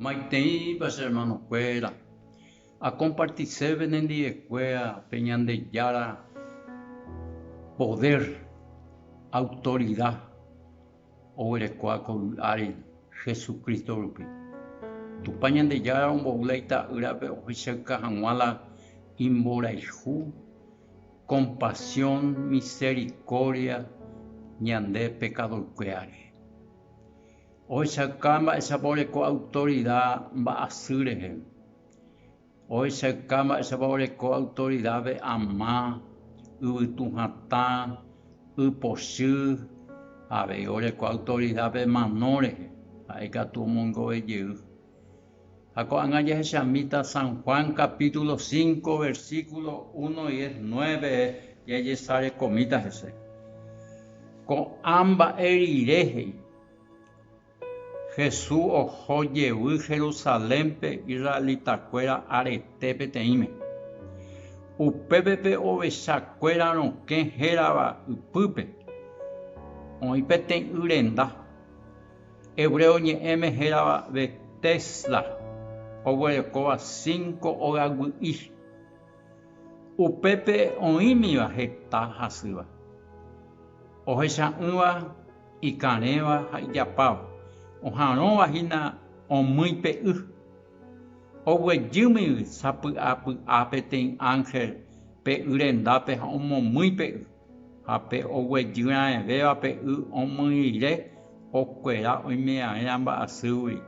Maitei, pues hermano, cuela. A compartir en de escuela, peñan de yara, poder, autoridad, o el con Ari, Jesucristo Rupi. Tu pañan de yara un boleita, urape, oficerca, januala, imboraiju, compasión, misericordia, ñande, pecador cueare. Hoy sacamba esa con autoridad va a ser. Hoy sacamba esa con autoridad de amar, utujatá, uposhú, a ver, hoy con autoridad de manores, hay que tu mongo de Dios. Acoanga Shamita San Juan capítulo 5 versículo 1 y 9, y allí sale comita ese. Con amba erireje. Jesús ojo llevó Jerusalén pe israelita cuera aretepe teime. Upepepe ovechacuera no que jeraba upupe. Oipeten urenda. Hebreo ni m jeraba de Tesla. Oguerecoba 5 ogagui. Upepe oimiba jeta hasiba. Ojecha uva y caneva yapao. Ojarón vagina o muy pe o yumi sapu apeten ángel pe urendape homo muy pe ape o yuna beba pe o muy ire o cuera o me amba asui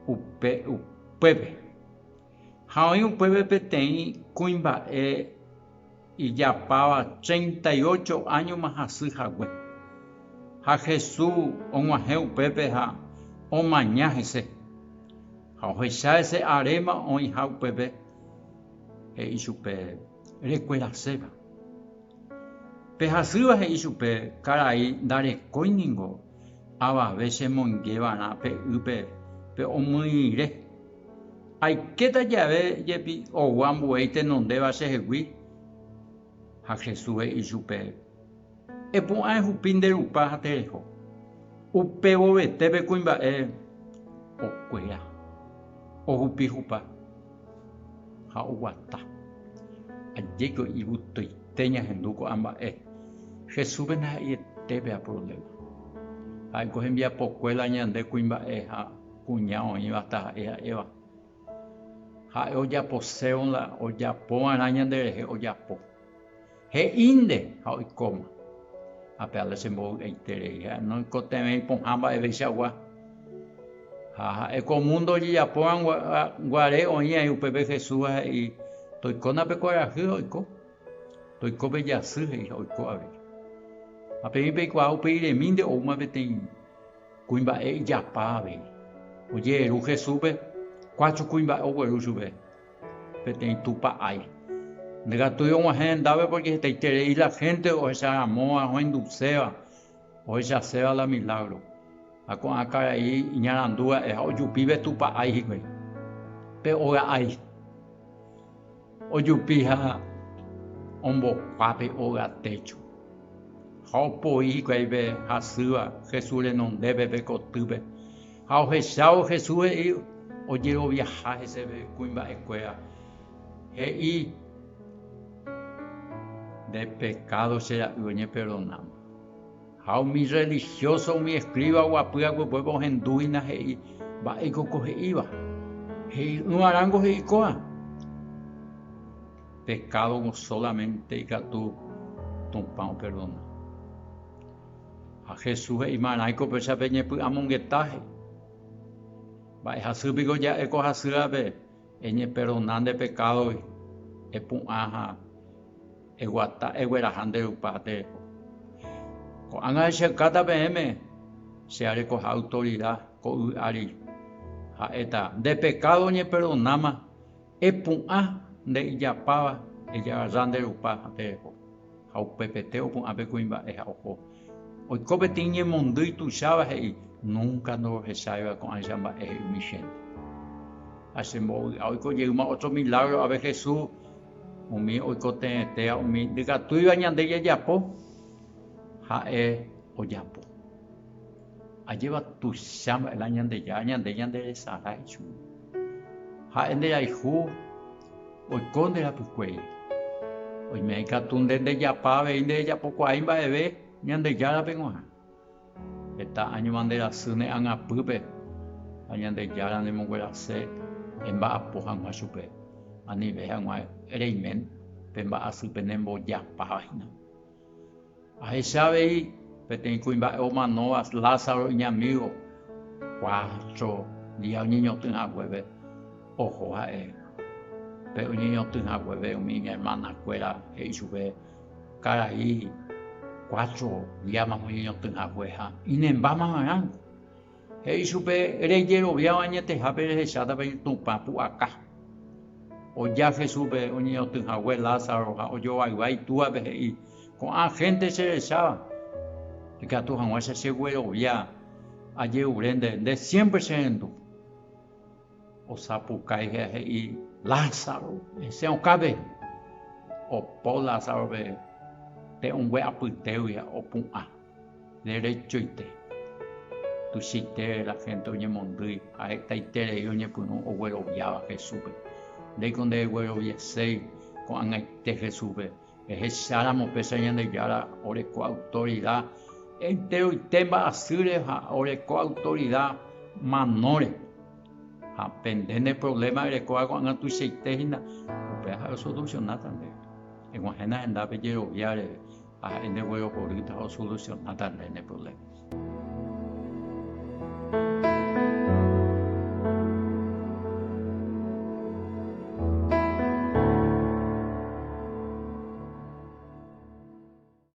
upepe hay un pueblo peten cuimba y ya pava 38 años más así jagüe. A Jesús, un ajeu pepe ha, o mañajese. A ojecha ese arema o hijau pepe, e isupe, recuerda seba. Pejasuba e isupe, caray, dare coiningo, aba veces mongueva na pe upe, pe o muire. Hay que tallave, yepi, o wambueite non deba se jegui. A Jesús e isupe. Epo ai hupin de rupa haterejo. Upebo betebe kuimba o cuera. O hupi hupa. Ha uguata. Allego ibuto y teña henduko amba Jesús bena y tebe a problema. Hay que enviar pocuela ñande kuimba ha cuñado iba hasta eva. Ha oya poseo la oya po araña de oya po. He inde ha hoy coma. A pela se mo interesa no coteme ponhamba e vexagua e comundo de Japão guare onia o pepe Jesus e toi cona pe coraje oiko toi cobe yasu e oiko ave a pe pe qual pe de minde ou uma tem cuimba e japave o jeru Jesus pe quatro cuimba o gueru jube pe tem tupa ai negatuyo uma gente porque te interesa la gente o esa amoa o inducea o esa sea la milagro a con acá ahí ñarandúa o yupibe tupa ai güey pe o ai o yupija ombo pape o techo hopo i güey be hasua Jesús le non debe be cotube ao rechao Jesús e o llego viajar ese be cuimba escuela e de pecado será uñe perdonamos. Hau mi religioso mi escriba guapua guapo henduina hei va ego coge iba. Hei un arango hei coa. Pecado no solamente y tu pão perdona. A Jesús y manaico pesa peñe pu amongetaje. Va hasubigo ya eco hasurabe eñe perdonande pecado e pun aja eguata eguerajande upate ko anga se kata bm se are ko autoridad ko ari ha eta de pecado ni perdonama epun a de yapava ella rande upate ko ha uppt upun abe kuimba e ojo o cobetinhe mondui tu chava e nunca no resaiba con anjamba e michen hacemos hoy ko lleguma otro milagro a ver Jesús umi oikote te umi diga tu iba ñande yapo ha oyapo Lleva tu chamba el año de ya, ñande de Sarachu. Ha ende ya hijo, hoy conde la puque. Hoy me hay catunde de ya pave, de ya poco ahí va bebé, ñande ya la pengo. Esta año mandera sune an a pupe, añande ya la nemo huela se, en va a pojan a chupe. Ani vean a reimen, pen va a supenembo ya página. A esa vez, peten cuimba o manoas, Lázaro y mi amigo, 4 días niño tenga hueve, ojo a él. Pero niño tenga hueve, mi hermana escuela, y sube, cara ahí, 4 días más niño tenga hueja, y nem va más y sube, reyero, vía bañete, jape, echada, ven tu papu acá. O ya que sube, un niño tenga hueve, Lázaro, o yo, ahí, tú a ver, y con gente se echaba. Que a tu jamás se huele ya ayer urende de 100% o sapucai y Lázaro ese un cabe o por Lázaro de un buen aputeo ya o pun a derecho y te tu site la gente oye mondui a esta itere y oye puno o huelo ya que sube de donde huelo ya sei con este que sube es esa la pesa de ya la oreco autoridad entero y tema así a oreco autoridad manores a pender el problema de cuando a tu seitena o peja solucionar también en una en la belleza viare a en el vuelo por ahorita o solucionar también el problema.